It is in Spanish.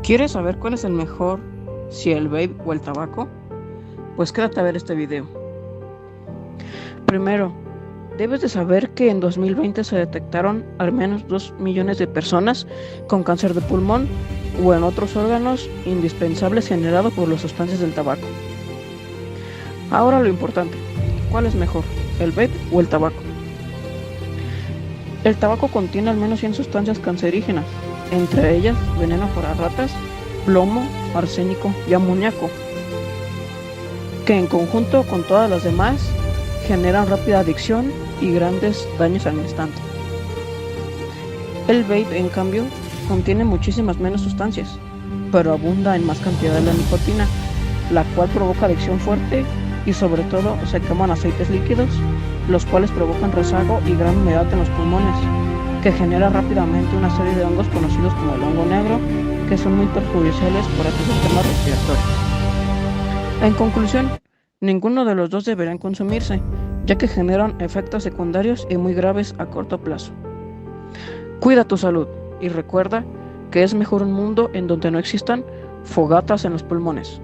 ¿Quieres saber cuál es el mejor, si el vape o el tabaco? Pues quédate a ver este video. Primero, debes de saber que en 2020 se detectaron al menos 2 millones de personas con cáncer de pulmón o en otros órganos indispensables generados por las sustancias del tabaco. Ahora lo importante, ¿cuál es mejor, el vape o el tabaco? El tabaco contiene al menos 100 sustancias cancerígenas, entre ellas veneno para ratas, plomo, arsénico y amoníaco, que en conjunto con todas las demás generan rápida adicción y grandes daños al instante. El vape, en cambio, contiene muchísimas menos sustancias, pero abunda en más cantidad de la nicotina, la cual provoca adicción fuerte y sobre todo se queman aceites líquidos, los cuales provocan rezago y gran humedad en los pulmones, que genera rápidamente una serie de hongos conocidos como el hongo negro, que son muy perjudiciales para tu sistema respiratorio. En conclusión, ninguno de los dos deberían consumirse, ya que generan efectos secundarios y muy graves a corto plazo. Cuida tu salud y recuerda que es mejor un mundo en donde no existan fogatas en los pulmones.